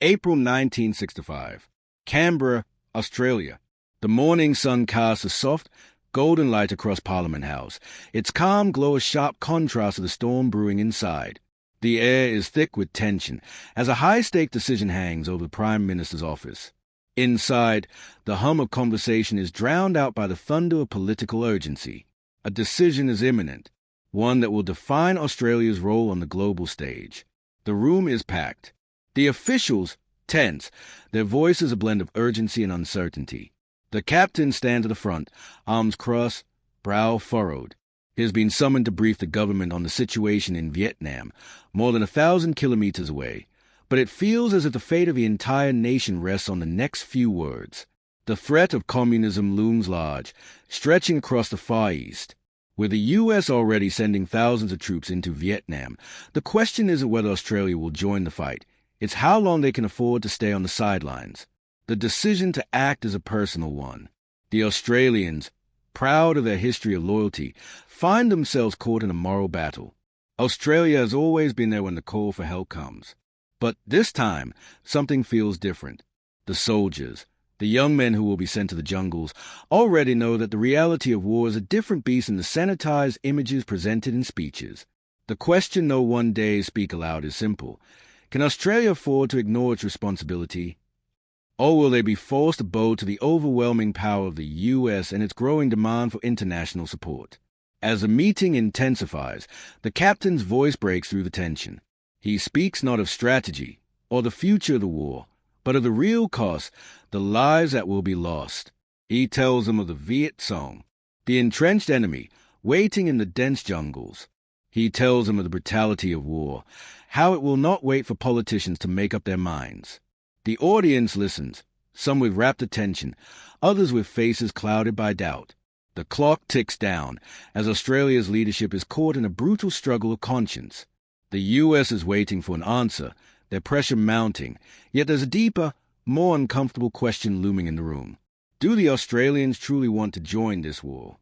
April 1965. Canberra, Australia. The morning sun casts a soft, golden light across Parliament House. Its calm glow a sharp contrast to the storm brewing inside. The air is thick with tension, as a high-stake decision hangs over the Prime Minister's office. Inside, the hum of conversation is drowned out by the thunder of political urgency. A decision is imminent, one that will define Australia's role on the global stage. The room is packed. The officials, tense, their voices a blend of urgency and uncertainty. The captain stands at the front, arms crossed, brow furrowed. He has been summoned to brief the government on the situation in Vietnam, more than 1,000 kilometers away. But it feels as if the fate of the entire nation rests on the next few words. The threat of communism looms large, stretching across the Far East. With the U.S. already sending thousands of troops into Vietnam, the question isn't whether Australia will join the fight. It's how long they can afford to stay on the sidelines. The decision to act is a personal one. The Australians, proud of their history of loyalty, find themselves caught in a moral battle. Australia has always been there when the call for help comes. But this time, something feels different. The soldiers, the young men who will be sent to the jungles, already know that the reality of war is a different beast than the sanitized images presented in speeches. The question no one dares speak aloud is simple. Can Australia afford to ignore its responsibility? Or will they be forced to bow to the overwhelming power of the U.S. and its growing demand for international support? As the meeting intensifies, the captain's voice breaks through the tension. He speaks not of strategy or the future of the war, but of the real cost, the lives that will be lost. He tells them of the Viet Song, the entrenched enemy, waiting in the dense jungles. He tells them of the brutality of war, how it will not wait for politicians to make up their minds. The audience listens, some with rapt attention, others with faces clouded by doubt. The clock ticks down, as Australia's leadership is caught in a brutal struggle of conscience. The U.S. is waiting for an answer, their pressure mounting, yet there's a deeper, more uncomfortable question looming in the room. Do the Australians truly want to join this war?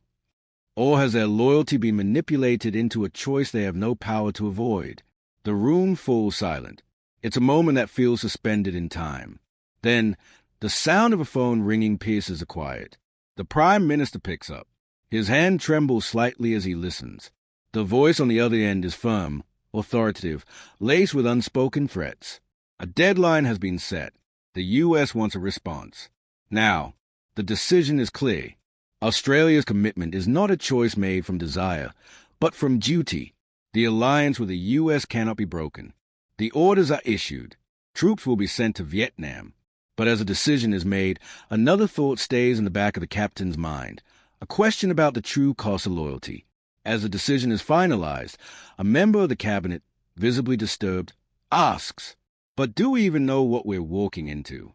Or has their loyalty been manipulated into a choice they have no power to avoid? The room falls silent. It's a moment that feels suspended in time. Then, the sound of a phone ringing pierces the quiet. The Prime Minister picks up. His hand trembles slightly as he listens. The voice on the other end is firm, authoritative, laced with unspoken threats. A deadline has been set. The U.S. wants a response. Now, the decision is clear. Australia's commitment is not a choice made from desire, but from duty. The alliance with the U.S. cannot be broken. The orders are issued. Troops will be sent to Vietnam. But as a decision is made, another thought stays in the back of the captain's mind, a question about the true cost of loyalty. As the decision is finalized, a member of the cabinet, visibly disturbed, asks, "But do we even know what we're walking into?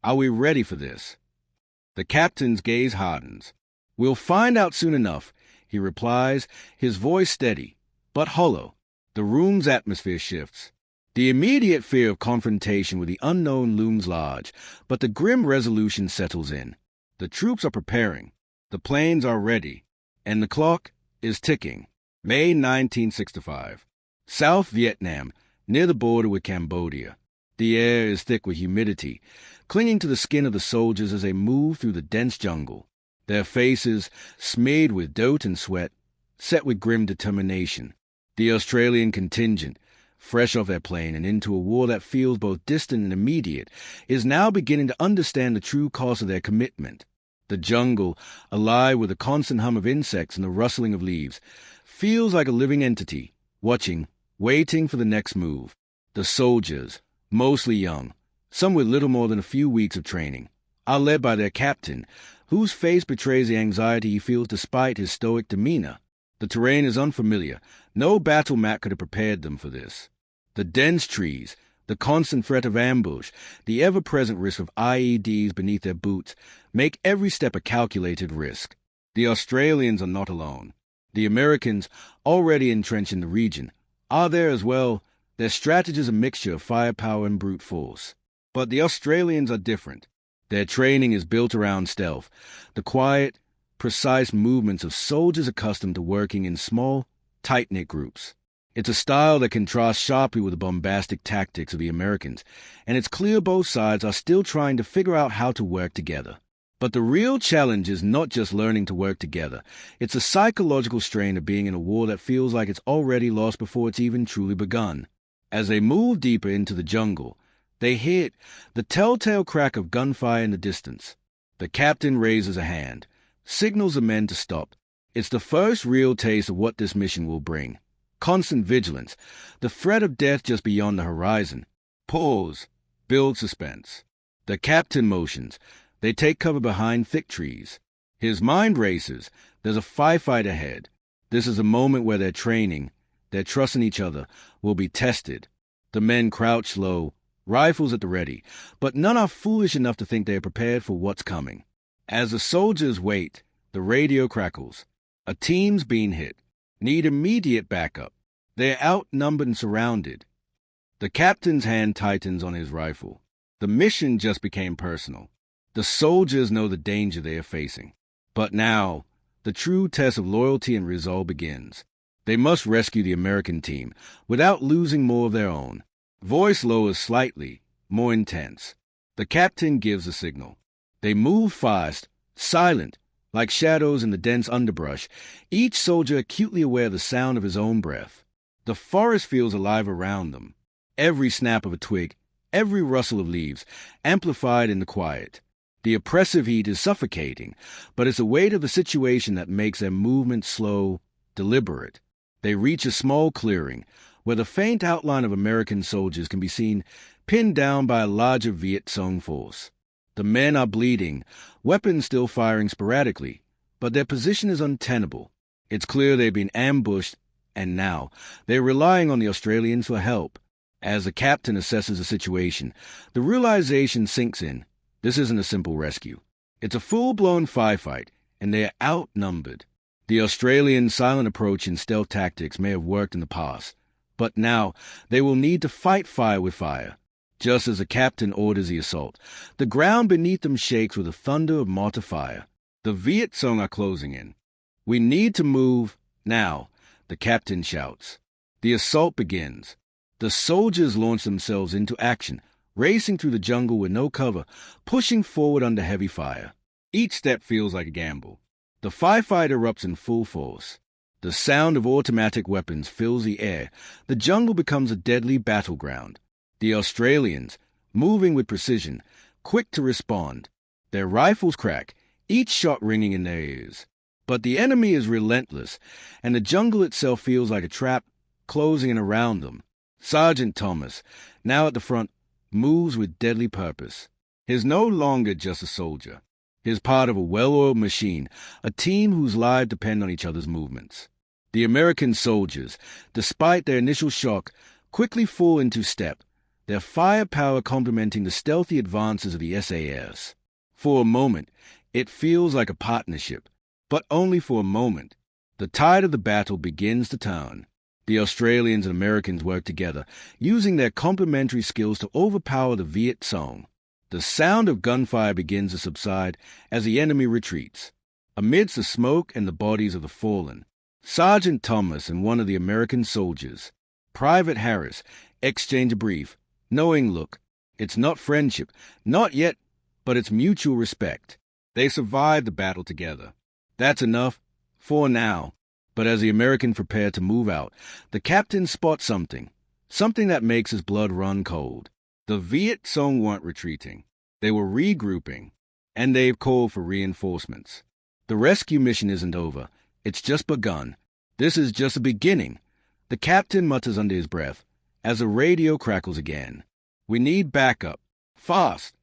Are we ready for this?" The captain's gaze hardens. "We'll find out soon enough," he replies, his voice steady, but hollow. The room's atmosphere shifts. The immediate fear of confrontation with the unknown looms large, but the grim resolution settles in. The troops are preparing. The planes are ready. And the clock is ticking. May 1965. South Vietnam, near the border with Cambodia. The air is thick with humidity, clinging to the skin of the soldiers as they move through the dense jungle. Their faces, smeared with dirt and sweat, set with grim determination. The Australian contingent, fresh off their plane and into a war that feels both distant and immediate, is now beginning to understand the true cost of their commitment. The jungle, alive with the constant hum of insects and the rustling of leaves, feels like a living entity, watching, waiting for the next move. The soldiers, mostly young, some with little more than a few weeks of training, are led by their captain, whose face betrays the anxiety he feels despite his stoic demeanor. The terrain is unfamiliar. No battle map could have prepared them for this. The dense trees, the constant threat of ambush, the ever-present risk of IEDs beneath their boots make every step a calculated risk. The Australians are not alone. The Americans, already entrenched in the region, are there as well. Their strategy is a mixture of firepower and brute force. But the Australians are different. Their training is built around stealth, the quiet, precise movements of soldiers accustomed to working in small, tight-knit groups. It's a style that contrasts sharply with the bombastic tactics of the Americans, and it's clear both sides are still trying to figure out how to work together. But the real challenge is not just learning to work together. It's a psychological strain of being in a war that feels like it's already lost before it's even truly begun. As they move deeper into the jungle, they hear the telltale crack of gunfire in the distance. The captain raises a hand, signals the men to stop. It's the first real taste of what this mission will bring. Constant vigilance, the threat of death just beyond the horizon. Pause, build suspense. The captain motions. They take cover behind thick trees. His mind races. There's a firefight ahead. This is a moment where their training, their trust in each other, will be tested. The men crouch low, rifles at the ready, but none are foolish enough to think they are prepared for what's coming. As the soldiers wait, the radio crackles. A team's been hit. Need immediate backup. They're outnumbered and surrounded. The captain's hand tightens on his rifle. The mission just became personal. The soldiers know the danger they are facing. But now, the true test of loyalty and resolve begins. They must rescue the American team without losing more of their own. Voice lowers slightly, more intense. The captain gives a signal. They move fast, silent, like shadows in the dense underbrush, each soldier acutely aware of the sound of his own breath. The forest feels alive around them. Every snap of a twig, every rustle of leaves, amplified in the quiet. The oppressive heat is suffocating, but it's the weight of the situation that makes their movement slow, deliberate. They reach a small clearing, where the faint outline of American soldiers can be seen pinned down by a larger Viet Cong force. The men are bleeding, weapons still firing sporadically, but their position is untenable. It's clear they've been ambushed, and now they're relying on the Australians for help. As the captain assesses the situation, the realization sinks in. This isn't a simple rescue. It's a full-blown firefight, and they are outnumbered. The Australians' silent approach and stealth tactics may have worked in the past, but now they will need to fight fire with fire. Just as the captain orders the assault, the ground beneath them shakes with the thunder of mortar fire. The Viet Cong are closing in. "We need to move now," the captain shouts. The assault begins. The soldiers launch themselves into action, racing through the jungle with no cover, pushing forward under heavy fire. Each step feels like a gamble. The firefight erupts in full force. The sound of automatic weapons fills the air. The jungle becomes a deadly battleground. The Australians, moving with precision, quick to respond. Their rifles crack, each shot ringing in their ears. But the enemy is relentless, and the jungle itself feels like a trap, closing in around them. Sergeant Thomas, now at the front, moves with deadly purpose. He's no longer just a soldier. He's part of a well-oiled machine, a team whose lives depend on each other's movements. The American soldiers, despite their initial shock, quickly fall into step, their firepower complementing the stealthy advances of the SAS. For a moment, it feels like a partnership, but only for a moment. The tide of the battle begins to turn. The Australians and Americans work together, using their complementary skills to overpower the Viet Cong. The sound of gunfire begins to subside as the enemy retreats. Amidst the smoke and the bodies of the fallen, Sergeant Thomas and one of the American soldiers, Private Harris, exchange a brief, knowing look. It's not friendship, not yet, but it's mutual respect. They survived the battle together. That's enough, for now. But as the Americans prepare to move out, the captain spots something that makes his blood run cold. The Viet Cong weren't retreating. They were regrouping, and they've called for reinforcements. The rescue mission isn't over. It's just begun. This is just a beginning. The captain mutters under his breath as the radio crackles again. "We need backup. Fast."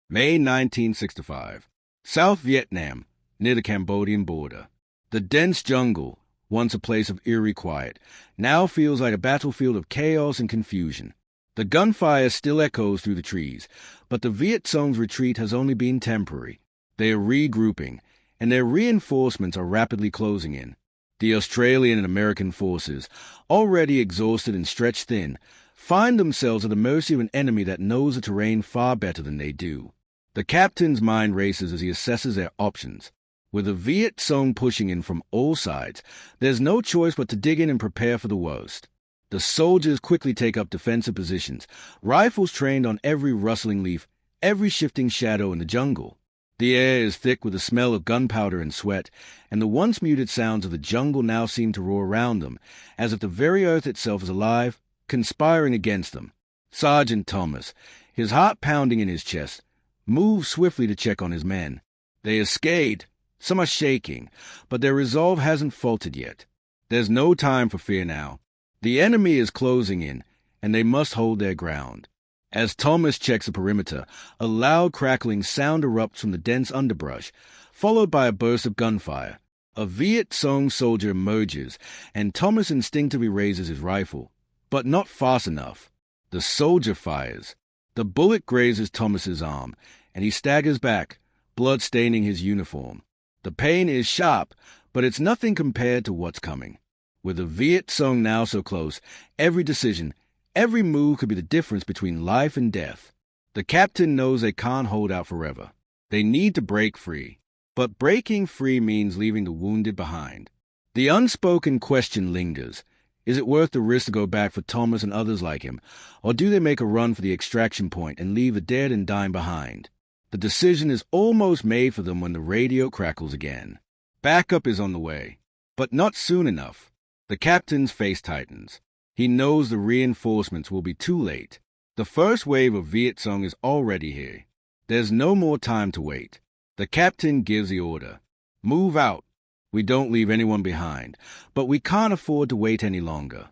May 1965. South Vietnam, near the Cambodian border. The dense jungle, once a place of eerie quiet, now feels like a battlefield of chaos and confusion. The gunfire still echoes through the trees, but the Viet Cong's retreat has only been temporary. They are regrouping, and their reinforcements are rapidly closing in. The Australian and American forces, already exhausted and stretched thin, find themselves at the mercy of an enemy that knows the terrain far better than they do. The captain's mind races as he assesses their options. With the Viet Cong pushing in from all sides, there's no choice but to dig in and prepare for the worst. The soldiers quickly take up defensive positions, rifles trained on every rustling leaf, every shifting shadow in the jungle. The air is thick with the smell of gunpowder and sweat, and the once muted sounds of the jungle now seem to roar around them, as if the very earth itself is alive, conspiring against them. Sergeant Thomas, his heart pounding in his chest, moves swiftly to check on his men. They are scared, some are shaking, but their resolve hasn't faltered yet. There's no time for fear now. The enemy is closing in, and they must hold their ground. As Thomas checks the perimeter, a loud crackling sound erupts from the dense underbrush, followed by a burst of gunfire. A Viet Cong soldier emerges, and Thomas instinctively raises his rifle, but not fast enough. The soldier fires. The bullet grazes Thomas's arm, and he staggers back, blood staining his uniform. The pain is sharp, but it's nothing compared to what's coming. With the Viet Cong now so close, every decision, every move could be the difference between life and death. The captain knows they can't hold out forever. They need to break free. But breaking free means leaving the wounded behind. The unspoken question lingers. Is it worth the risk to go back for Thomas and others like him, or do they make a run for the extraction point and leave the dead and dying behind? The decision is almost made for them when the radio crackles again. Backup is on the way, but not soon enough. The captain's face tightens. He knows the reinforcements will be too late. The first wave of Viet Cong is already here. There's no more time to wait. The captain gives the order. Move out. We don't leave anyone behind, but we can't afford to wait any longer.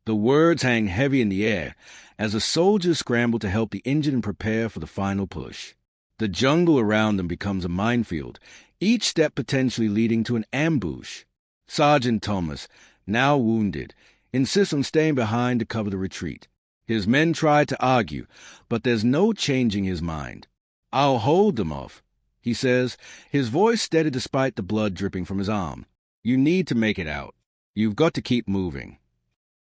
The words hang heavy in the air as the soldiers scramble to help the injured and prepare for the final push. The jungle around them becomes a minefield, each step potentially leading to an ambush. Sergeant Thomas, now wounded, insists on staying behind to cover the retreat. His men try to argue, but there's no changing his mind. I'll hold them off, he says, his voice steady despite the blood dripping from his arm. You need to make it out. You've got to keep moving.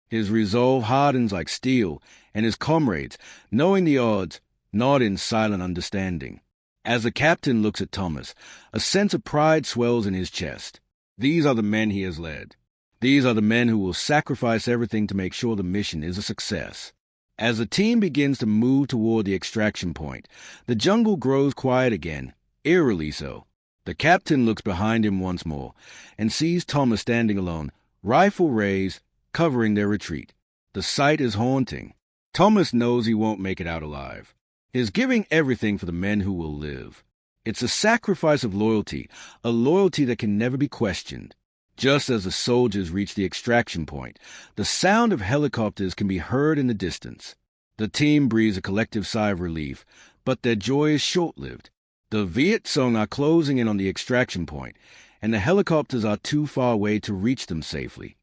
His resolve hardens like steel, and his comrades, knowing the odds, nod in silent understanding. As the captain looks at Thomas, a sense of pride swells in his chest. These are the men he has led. These are the men who will sacrifice everything to make sure the mission is a success. As the team begins to move toward the extraction point, the jungle grows quiet again, eerily so. The captain looks behind him once more and sees Thomas standing alone, rifle raised, covering their retreat. The sight is haunting. Thomas knows he won't make it out alive. He is giving everything for the men who will live. It's a sacrifice of loyalty, a loyalty that can never be questioned. Just as the soldiers reach the extraction point, the sound of helicopters can be heard in the distance. The team breathes a collective sigh of relief, but their joy is short-lived. The Viet Cong are closing in on the extraction point, and the helicopters are too far away to reach them safely.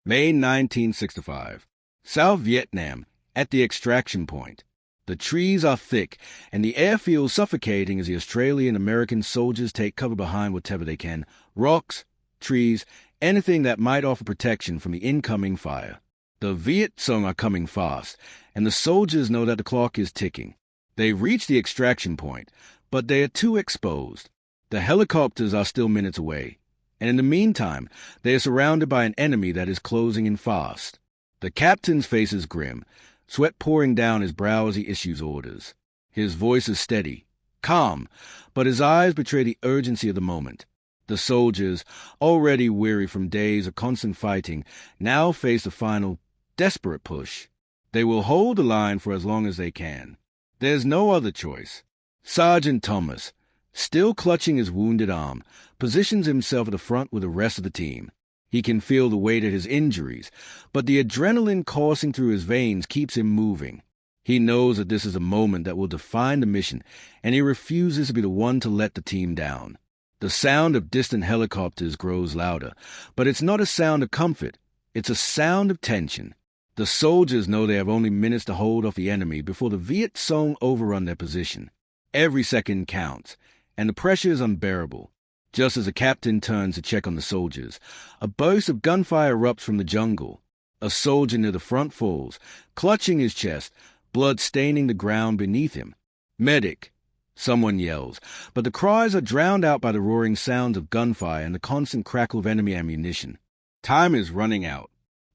May 1965. South Vietnam, at the extraction point. The trees are thick, and the air feels suffocating as the Australian-American soldiers take cover behind whatever they can, rocks, trees, anything that might offer protection from the incoming fire. The Viet Cong are coming fast, and the soldiers know that the clock is ticking. They've reached the extraction point, but they are too exposed. The helicopters are still minutes away, and in the meantime, they are surrounded by an enemy that is closing in fast. The captain's face is grim, sweat pouring down his brow as he issues orders. His voice is steady, calm, but his eyes betray the urgency of the moment. The soldiers, already weary from days of constant fighting, now face the final, desperate push. They will hold the line for as long as they can. There's no other choice. Sergeant Thomas, still clutching his wounded arm, positions himself at the front with the rest of the team. He can feel the weight of his injuries, but the adrenaline coursing through his veins keeps him moving. He knows that this is a moment that will define the mission, and he refuses to be the one to let the team down. The sound of distant helicopters grows louder, but it's not a sound of comfort. It's a sound of tension. The soldiers know they have only minutes to hold off the enemy before the Viet Cong overrun their position. Every second counts, and the pressure is unbearable. Just as the captain turns to check on the soldiers, a burst of gunfire erupts from the jungle. A soldier near the front falls, clutching his chest, blood staining the ground beneath him. "Medic!" Someone yells, but the cries are drowned out by the roaring sounds of gunfire and the constant crackle of enemy ammunition. Time is running out.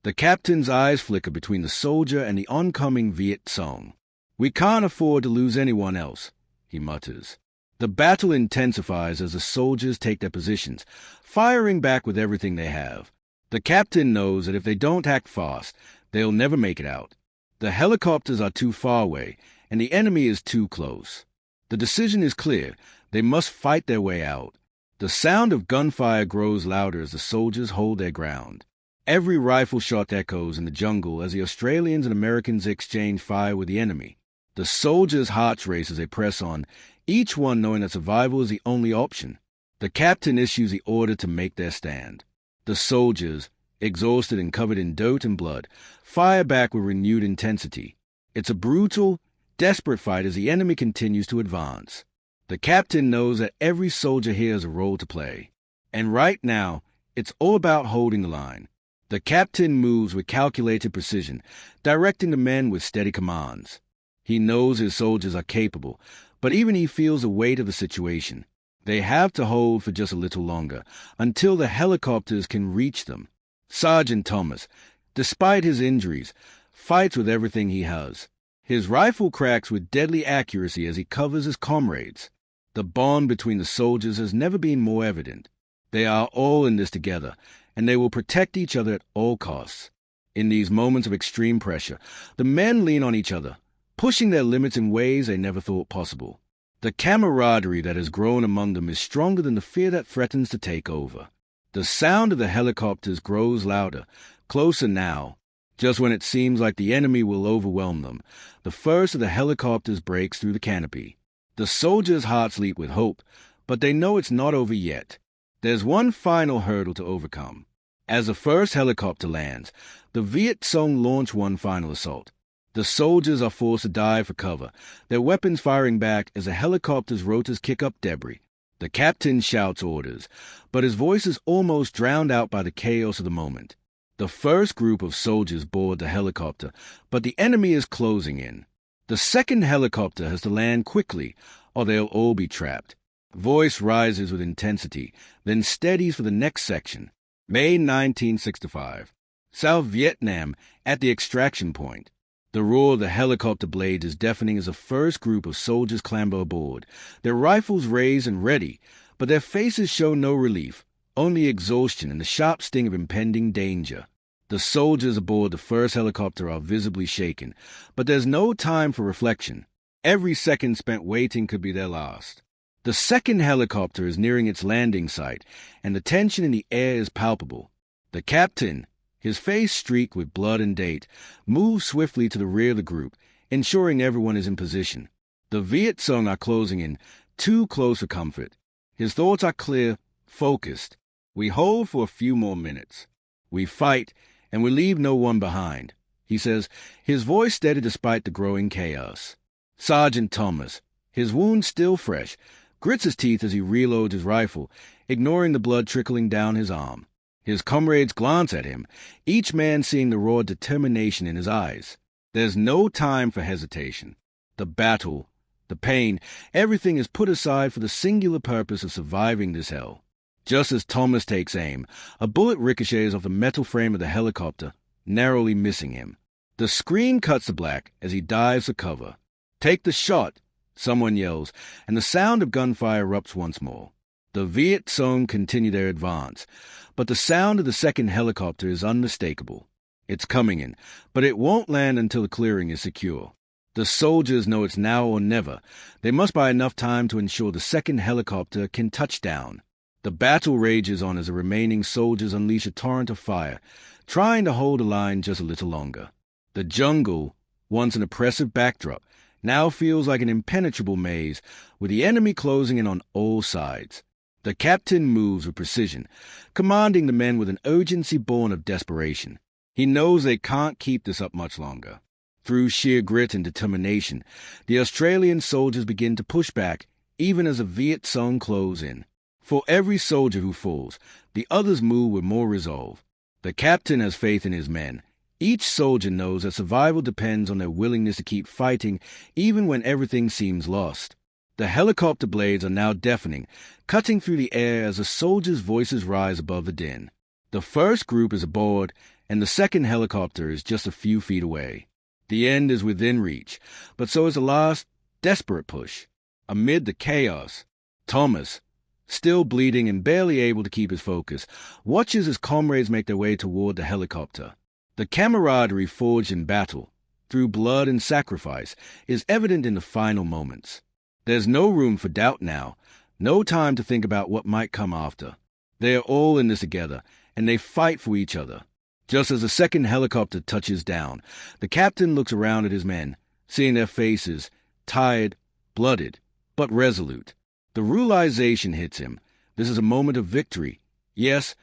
The captain's eyes flicker between the soldier and the oncoming Viet Cong. "We can't afford to lose anyone else," he mutters. The battle intensifies as the soldiers take their positions, firing back with everything they have. The captain knows that if they don't act fast, they'll never make it out. The helicopters are too far away, and the enemy is too close. The decision is clear. They must fight their way out. The sound of gunfire grows louder as the soldiers hold their ground. Every rifle shot echoes in the jungle as the Australians and Americans exchange fire with the enemy. The soldiers' hearts race as they press on, each one knowing that survival is the only option. The captain issues the order to make their stand. The soldiers, exhausted and covered in dirt and blood, fire back with renewed intensity. It's a brutal, desperate fight as the enemy continues to advance. The captain knows that every soldier here has a role to play. And right now, it's all about holding the line. The captain moves with calculated precision, directing the men with steady commands. He knows his soldiers are capable, but even he feels the weight of the situation. They have to hold for just a little longer, until the helicopters can reach them. Sergeant Thomas, despite his injuries, fights with everything he has. His rifle cracks with deadly accuracy as he covers his comrades. The bond between the soldiers has never been more evident. They are all in this together, and they will protect each other at all costs. In these moments of extreme pressure, the men lean on each other, pushing their limits in ways they never thought possible. The camaraderie that has grown among them is stronger than the fear that threatens to take over. The sound of the helicopters grows louder, closer now. Just when it seems like the enemy will overwhelm them, the first of the helicopters breaks through the canopy. The soldiers' hearts leap with hope, but they know it's not over yet. There's one final hurdle to overcome. As the first helicopter lands, the Viet Cong launch one final assault. The soldiers are forced to dive for cover, their weapons firing back as the helicopter's rotors kick up debris. The captain shouts orders, but his voice is almost drowned out by the chaos of the moment. The first group of soldiers board the helicopter, but the enemy is closing in. The second helicopter has to land quickly, or they'll all be trapped. Voice rises with intensity, then steadies for the next section. May 1965. South Vietnam, at the extraction point. The roar of the helicopter blades is deafening as the first group of soldiers clamber aboard, their rifles raised and ready, but their faces show no relief, only exhaustion and the sharp sting of impending danger. The soldiers aboard the first helicopter are visibly shaken, but there's no time for reflection. Every second spent waiting could be their last. The second helicopter is nearing its landing site, and the tension in the air is palpable. The captain, his face streaked with blood and date, moves swiftly to the rear of the group, ensuring everyone is in position. The Viet Cong are closing in, too close for comfort. His thoughts are clear, focused. We hold for a few more minutes. We fight, and we leave no one behind, he says, his voice steady despite the growing chaos. Sergeant Thomas, his wound still fresh, grits his teeth as he reloads his rifle, ignoring the blood trickling down his arm. His comrades glance at him, each man seeing the raw determination in his eyes. There's no time for hesitation. The battle, the pain, everything is put aside for the singular purpose of surviving this hell. Just as Thomas takes aim, a bullet ricochets off the metal frame of the helicopter, narrowly missing him. The screen cuts to black as he dives for cover. "Take the shot," someone yells, and the sound of gunfire erupts once more. The Viet Cong continue their advance, but the sound of the second helicopter is unmistakable. It's coming in, but it won't land until the clearing is secure. The soldiers know it's now or never. They must buy enough time to ensure the second helicopter can touch down. The battle rages on as the remaining soldiers unleash a torrent of fire, trying to hold the line just a little longer. The jungle, once an oppressive backdrop, now feels like an impenetrable maze, with the enemy closing in on all sides. The captain moves with precision, commanding the men with an urgency born of desperation. He knows they can't keep this up much longer. Through sheer grit and determination, the Australian soldiers begin to push back, even as the Viet Cong close in. For every soldier who falls, the others move with more resolve. The captain has faith in his men. Each soldier knows that survival depends on their willingness to keep fighting, even when everything seems lost. The helicopter blades are now deafening, cutting through the air as the soldiers' voices rise above the din. The first group is aboard, and the second helicopter is just a few feet away. The end is within reach, but so is the last, desperate push. Amid the chaos, Thomas, still bleeding and barely able to keep his focus, watches his comrades make their way toward the helicopter. The camaraderie forged in battle, through blood and sacrifice, is evident in the final moments. There's no room for doubt now, no time to think about what might come after. They are all in this together, and they fight for each other. Just as the second helicopter touches down, the captain looks around at his men, seeing their faces, tired, blooded, but resolute. The realization hits him. This is a moment of victory, yes,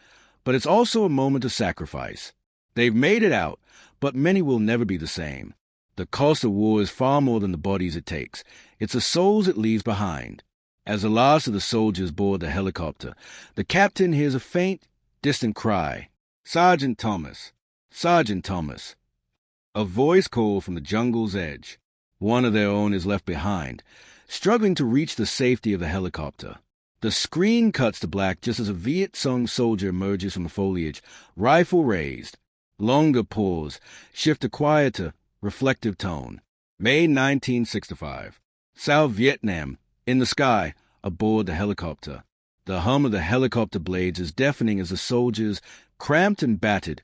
but it's also a moment of sacrifice. They've made it out, but many will never be the same. The cost of war is far more than the bodies it takes. It's the souls it leaves behind. As the last of the soldiers board the helicopter, the captain hears a faint, distant cry. Sergeant Thomas! Sergeant Thomas! A voice called from the jungle's edge. One of their own is left behind, struggling to reach the safety of the helicopter. The screen cuts to black just as a Viet Cong soldier emerges from the foliage, rifle raised. Longer pause, shift to quieter, reflective tone. May 1965. South Vietnam, in the sky, aboard the helicopter. The hum of the helicopter blades is deafening as the soldiers, cramped and battered,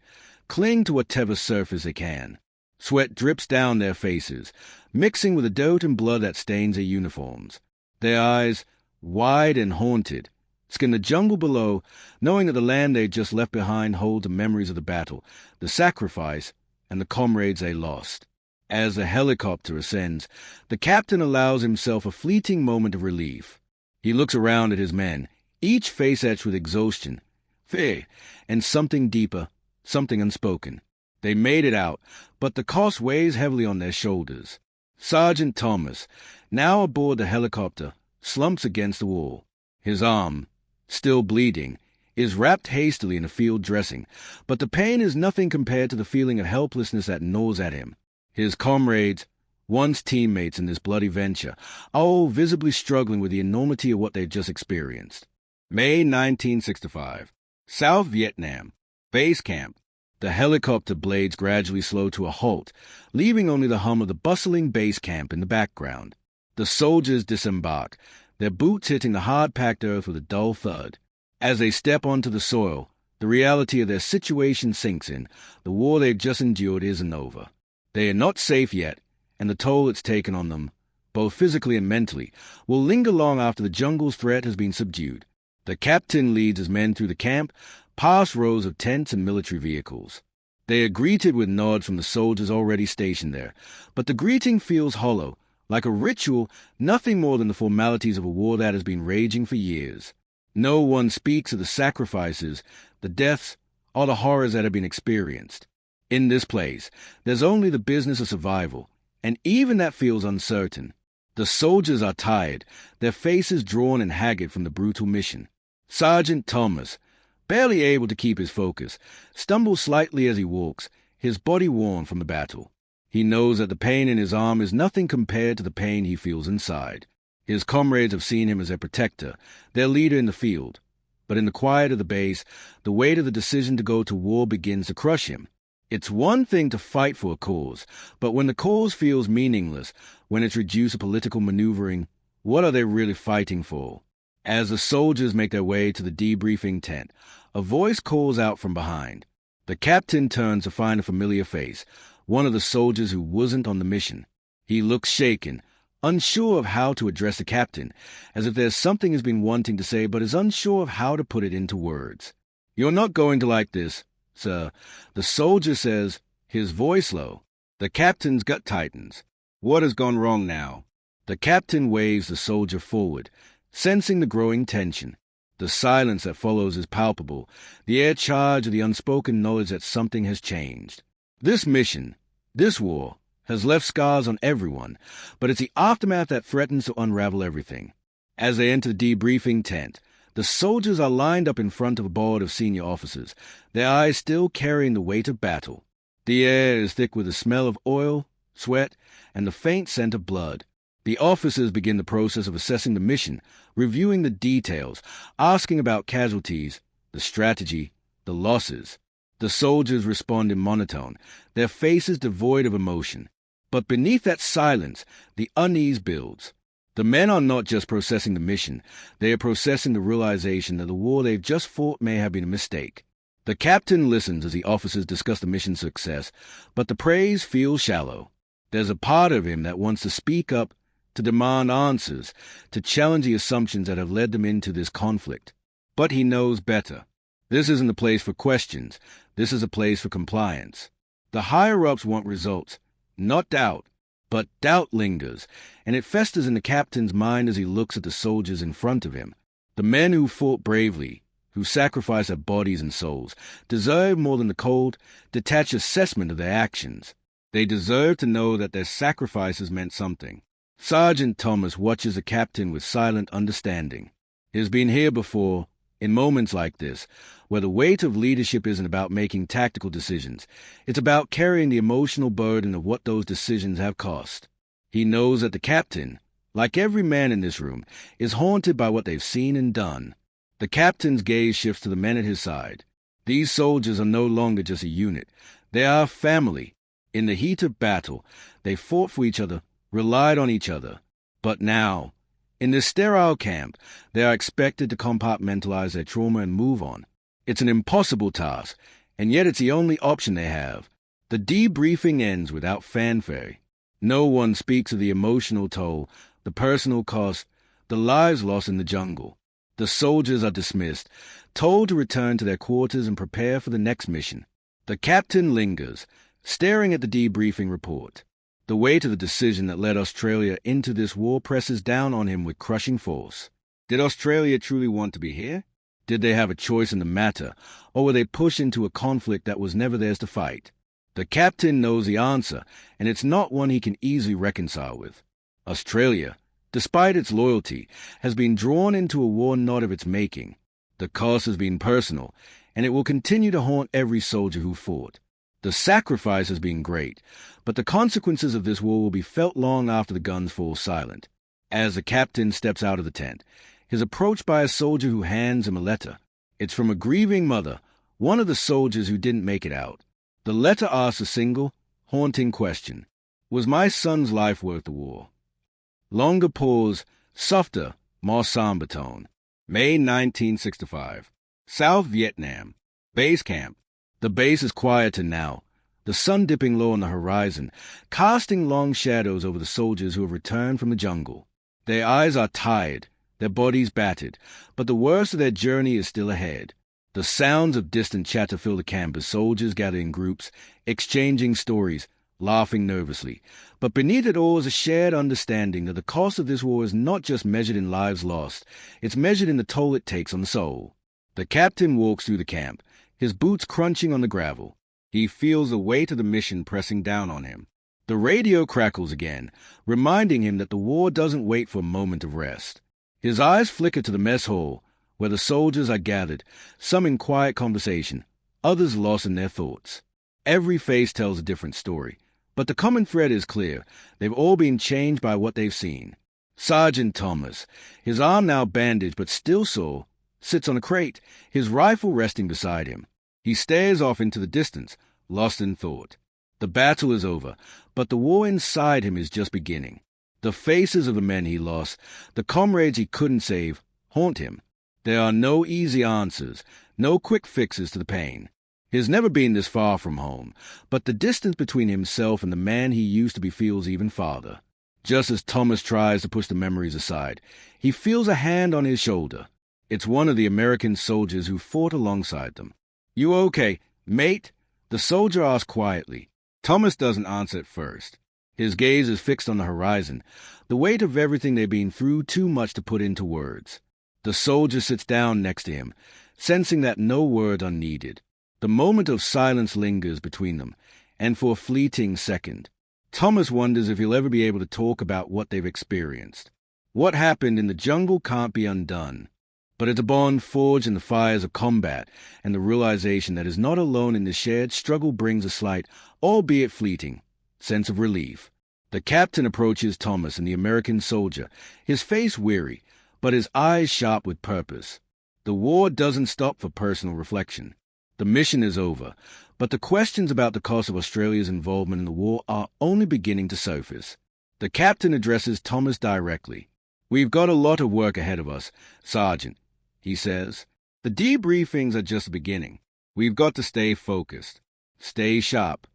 cling to whatever surface they can. Sweat drips down their faces, mixing with the dirt and blood that stains their uniforms. Their eyes, wide and haunted, skim the jungle below, knowing that the land they just left behind holds the memories of the battle, the sacrifice, and the comrades they lost. As the helicopter ascends, the captain allows himself a fleeting moment of relief. He looks around at his men, each face etched with exhaustion, fear, and something deeper, something unspoken. They made it out, but the cost weighs heavily on their shoulders. Sergeant Thomas, now aboard the helicopter, slumps against the wall. His arm, still bleeding, is wrapped hastily in a field dressing, but the pain is nothing compared to the feeling of helplessness that gnaws at him. His comrades, once teammates in this bloody venture, are all visibly struggling with the enormity of what they've just experienced. May 1965. South Vietnam. Base camp. The helicopter blades gradually slow to a halt, leaving only the hum of the bustling base camp in the background. The soldiers disembark, their boots hitting the hard-packed earth with a dull thud. As they step onto the soil, the reality of their situation sinks in. The war they've just endured isn't over. They are not safe yet, and the toll it's taken on them, both physically and mentally, will linger long after the jungle's threat has been subdued. The captain leads his men through the camp, past rows of tents and military vehicles. They are greeted with nods from the soldiers already stationed there, but the greeting feels hollow, like a ritual, nothing more than the formalities of a war that has been raging for years. No one speaks of the sacrifices, the deaths, or the horrors that have been experienced. In this place, there's only the business of survival, and even that feels uncertain. The soldiers are tired, their faces drawn and haggard from the brutal mission. Sergeant Thomas, barely able to keep his focus, stumbles slightly as he walks, his body worn from the battle. He knows that the pain in his arm is nothing compared to the pain he feels inside. His comrades have seen him as their protector, their leader in the field. But in the quiet of the base, the weight of the decision to go to war begins to crush him. It's one thing to fight for a cause, but when the cause feels meaningless, when it's reduced to political maneuvering, what are they really fighting for? As the soldiers make their way to the debriefing tent, a voice calls out from behind. The captain turns to find a familiar face, one of the soldiers who wasn't on the mission. He looks shaken, unsure of how to address the captain, as if there's something he's been wanting to say but is unsure of how to put it into words. "You're not going to like this, sir," the soldier says, his voice low. The captain's gut tightens. What has gone wrong now? The captain waves the soldier forward, sensing the growing tension. The silence that follows is palpable, the air charged with the unspoken knowledge that something has changed. This mission, this war, has left scars on everyone, but it's the aftermath that threatens to unravel everything. As they enter the debriefing tent, the soldiers are lined up in front of a board of senior officers, their eyes still carrying the weight of battle. The air is thick with the smell of oil, sweat, and the faint scent of blood. The officers begin the process of assessing the mission, reviewing the details, asking about casualties, the strategy, the losses. The soldiers respond in monotone, their faces devoid of emotion. But beneath that silence, the unease builds. The men are not just processing the mission, they are processing the realization that the war they've just fought may have been a mistake. The captain listens as the officers discuss the mission's success, but the praise feels shallow. There's a part of him that wants to speak up, to demand answers, to challenge the assumptions that have led them into this conflict. But he knows better. This isn't a place for questions. This is a place for compliance. The higher-ups want results, not doubt. But doubt lingers, and it festers in the captain's mind as he looks at the soldiers in front of him. The men who fought bravely, who sacrificed their bodies and souls, deserve more than the cold, detached assessment of their actions. They deserve to know that their sacrifices meant something. Sergeant Thomas watches the captain with silent understanding. He has been here before, in moments like this, where the weight of leadership isn't about making tactical decisions. It's about carrying the emotional burden of what those decisions have cost. He knows that the captain, like every man in this room, is haunted by what they've seen and done. The captain's gaze shifts to the men at his side. These soldiers are no longer just a unit. They are a family. In the heat of battle, they fought for each other, relied on each other. But now, in this sterile camp, they are expected to compartmentalize their trauma and move on. It's an impossible task, and yet it's the only option they have. The debriefing ends without fanfare. No one speaks of the emotional toll, the personal cost, the lives lost in the jungle. The soldiers are dismissed, told to return to their quarters and prepare for the next mission. The captain lingers, staring at the debriefing report. The weight of the decision that led Australia into this war presses down on him with crushing force. Did Australia truly want to be here? Did they have a choice in the matter, or were they pushed into a conflict that was never theirs to fight? The captain knows the answer, and it's not one he can easily reconcile with. Australia, despite its loyalty, has been drawn into a war not of its making. The cost has been personal, and it will continue to haunt every soldier who fought. The sacrifice has been great, but the consequences of this war will be felt long after the guns fall silent. As the captain steps out of the tent, he is approached by a soldier who hands him a letter. It's from a grieving mother, one of the soldiers who didn't make it out. The letter asks a single, haunting question. Was my son's life worth the war? Longer pause, softer, more somber tone. May 1965. South Vietnam. Base camp. The base is quieter now, the sun dipping low on the horizon, casting long shadows over the soldiers who have returned from the jungle. Their eyes are tired, their bodies battered, but the worst of their journey is still ahead. The sounds of distant chatter fill the camp as soldiers gather in groups, exchanging stories, laughing nervously. But beneath it all is a shared understanding that the cost of this war is not just measured in lives lost, it's measured in the toll it takes on the soul. The captain walks through the camp, his boots crunching on the gravel. He feels the weight of the mission pressing down on him. The radio crackles again, reminding him that the war doesn't wait for a moment of rest. His eyes flicker to the mess hall, where the soldiers are gathered, some in quiet conversation, others lost in their thoughts. Every face tells a different story, but the common thread is clear. They've all been changed by what they've seen. Sergeant Thomas, his arm now bandaged but still sore, sits on a crate, his rifle resting beside him. He stares off into the distance, lost in thought. The battle is over, but the war inside him is just beginning. The faces of the men he lost, the comrades he couldn't save, haunt him. There are no easy answers, no quick fixes to the pain. He has never been this far from home, but the distance between himself and the man he used to be feels even farther. Just as Thomas tries to push the memories aside, he feels a hand on his shoulder. It's one of the American soldiers who fought alongside them. "You okay, mate?" the soldier asks quietly. Thomas doesn't answer at first. His gaze is fixed on the horizon, the weight of everything they've been through too much to put into words. The soldier sits down next to him, sensing that no words are needed. The moment of silence lingers between them, and for a fleeting second, Thomas wonders if he'll ever be able to talk about what they've experienced. What happened in the jungle can't be undone. But it's a bond forged in the fires of combat, and the realization that is not alone in the shared struggle brings a slight, albeit fleeting, sense of relief. The captain approaches Thomas and the American soldier, his face weary, but his eyes sharp with purpose. The war doesn't stop for personal reflection. The mission is over, but the questions about the cost of Australia's involvement in the war are only beginning to surface. The captain addresses Thomas directly. "We've got a lot of work ahead of us, Sergeant," he says. "The debriefings are just the beginning. We've got to stay focused. Stay sharp."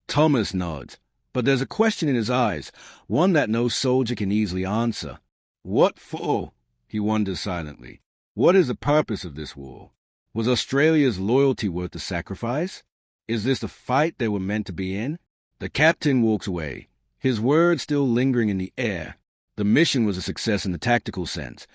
Thomas nods, but there's a question in his eyes, one that no soldier can easily answer. "What for?" he wonders silently. "What is the purpose of this war? Was Australia's loyalty worth the sacrifice? Is this the fight they were meant to be in?" The captain walks away, his words still lingering in the air. The mission was a success in the tactical sense,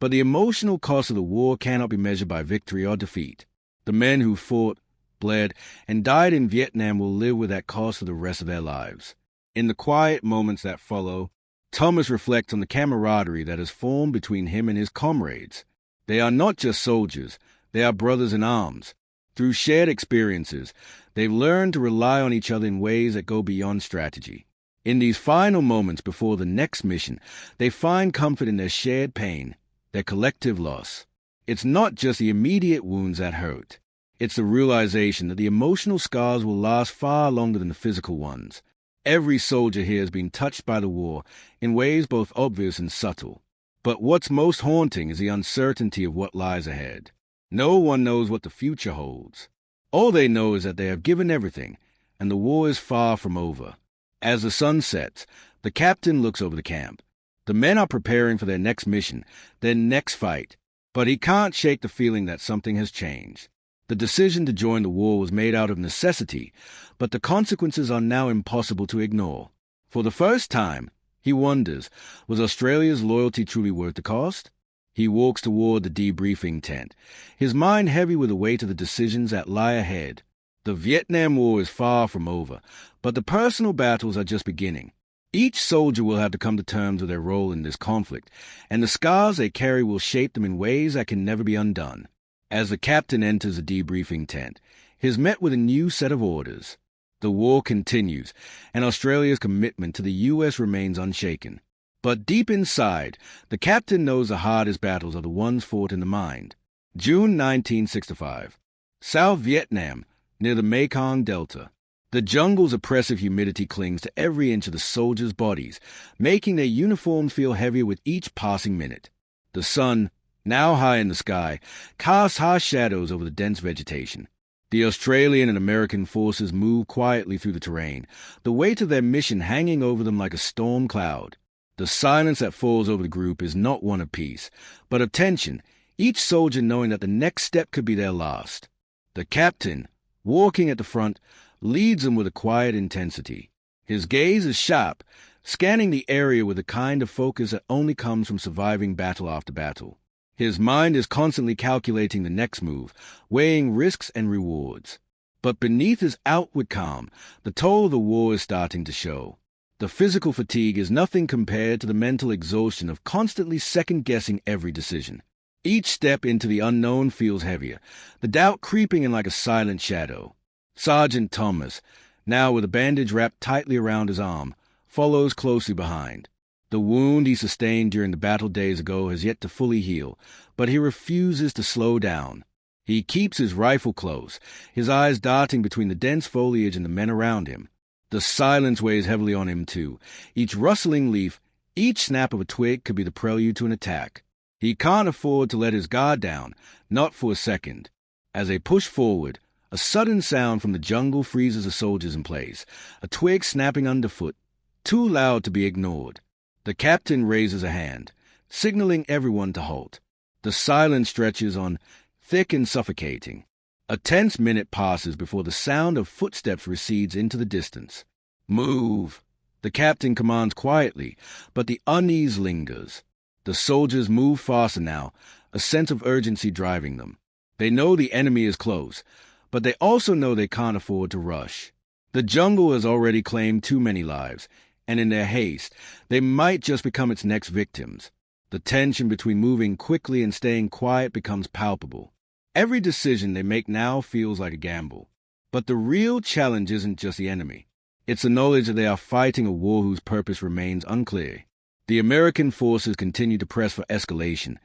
but the emotional cost of the war cannot be measured by victory or defeat. The men who fought, bled, and died in Vietnam will live with that cost for the rest of their lives. In the quiet moments that follow, Thomas reflects on the camaraderie that has formed between him and his comrades. They are not just soldiers, they are brothers in arms. Through shared experiences, they've learned to rely on each other in ways that go beyond strategy. In these final moments before the next mission, they find comfort in their shared pain, their collective loss. It's not just the immediate wounds that hurt. It's the realization that the emotional scars will last far longer than the physical ones. Every soldier here has been touched by the war in ways both obvious and subtle. But what's most haunting is the uncertainty of what lies ahead. No one knows what the future holds. All they know is that they have given everything, and the war is far from over. As the sun sets, the captain looks over the camp. The men are preparing for their next mission, their next fight, but he can't shake the feeling that something has changed. The decision to join the war was made out of necessity, but the consequences are now impossible to ignore. For the first time, he wonders, was Australia's loyalty truly worth the cost? He walks toward the debriefing tent, his mind heavy with the weight of the decisions that lie ahead. The Vietnam War is far from over, but the personal battles are just beginning. Each soldier will have to come to terms with their role in this conflict, and the scars they carry will shape them in ways that can never be undone. As the captain enters the debriefing tent, he is met with a new set of orders. The war continues, and Australia's commitment to the U.S. remains unshaken. But deep inside, the captain knows the hardest battles are the ones fought in the mind. June 1965. South Vietnam, near the Mekong Delta. The jungle's oppressive humidity clings to every inch of the soldiers' bodies, making their uniforms feel heavier with each passing minute. The sun, now high in the sky, casts harsh shadows over the dense vegetation. The Australian and American forces move quietly through the terrain, the weight of their mission hanging over them like a storm cloud. The silence that falls over the group is not one of peace, but of tension, each soldier knowing that the next step could be their last. The captain, walking at the front, leads them with a quiet intensity. His gaze is sharp, scanning the area with the kind of focus that only comes from surviving battle after battle. His mind is constantly calculating the next move, weighing risks and rewards. But beneath his outward calm, the toll of the war is starting to show. The physical fatigue is nothing compared to the mental exhaustion of constantly second-guessing every decision. Each step into the unknown feels heavier, the doubt creeping in like a silent shadow. Sergeant Thomas, now with a bandage wrapped tightly around his arm, follows closely behind. The wound he sustained during the battle days ago has yet to fully heal, but he refuses to slow down. He keeps his rifle close, his eyes darting between the dense foliage and the men around him. The silence weighs heavily on him, too. Each rustling leaf, each snap of a twig could be the prelude to an attack. He can't afford to let his guard down, not for a second. As they push forward, a sudden sound from the jungle freezes the soldiers in place, a twig snapping underfoot, too loud to be ignored. The captain raises a hand, signaling everyone to halt. The silence stretches on, thick and suffocating. A tense minute passes before the sound of footsteps recedes into the distance. "Move!" The captain commands quietly, but the unease lingers. The soldiers move faster now, a sense of urgency driving them. They know the enemy is close, but they also know they can't afford to rush. The jungle has already claimed too many lives, and in their haste, they might just become its next victims. The tension between moving quickly and staying quiet becomes palpable. Every decision they make now feels like a gamble. But the real challenge isn't just the enemy. It's the knowledge that they are fighting a war whose purpose remains unclear. The American forces continue to press for escalation,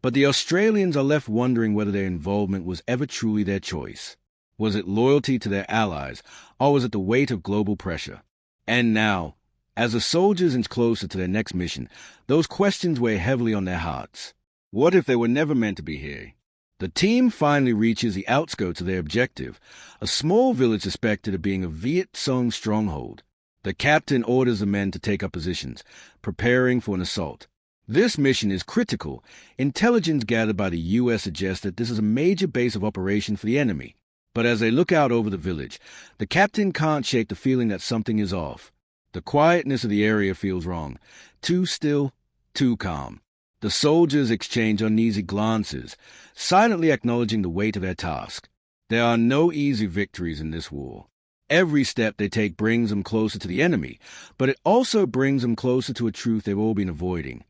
But the Australians are left wondering whether their involvement was ever truly their choice. Was it loyalty to their allies, or was it the weight of global pressure? And now, as the soldiers inch closer to their next mission, those questions weigh heavily on their hearts. What if they were never meant to be here? The team finally reaches the outskirts of their objective, a small village suspected of being a Viet Cong stronghold. The captain orders the men to take up positions, preparing for an assault. This mission is critical. Intelligence gathered by the U.S. suggests that this is a major base of operation for the enemy. But as they look out over the village, the captain can't shake the feeling that something is off. The quietness of the area feels wrong. Too still, too calm. The soldiers exchange uneasy glances, silently acknowledging the weight of their task. There are no easy victories in this war. Every step they take brings them closer to the enemy, but it also brings them closer to a truth they've all been avoiding,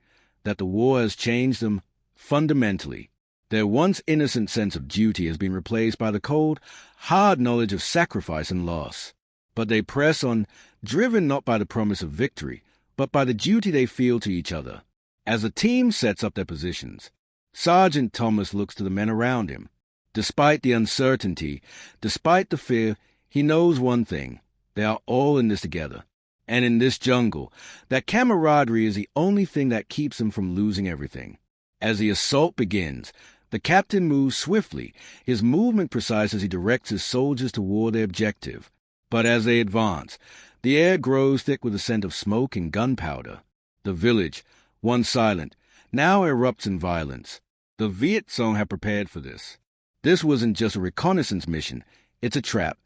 that the war has changed them fundamentally. Their once innocent sense of duty has been replaced by the cold, hard knowledge of sacrifice and loss. But they press on, driven not by the promise of victory, but by the duty they feel to each other. As the team sets up their positions, Sergeant Thomas looks to the men around him. Despite the uncertainty, despite the fear, he knows one thing: they are all in this together. And in this jungle, that camaraderie is the only thing that keeps them from losing everything. As the assault begins, the captain moves swiftly, his movement precise as he directs his soldiers toward their objective. But as they advance, the air grows thick with the scent of smoke and gunpowder. The village, once silent, now erupts in violence. The Viet Cong have prepared for this. This wasn't just a reconnaissance mission, it's a trap.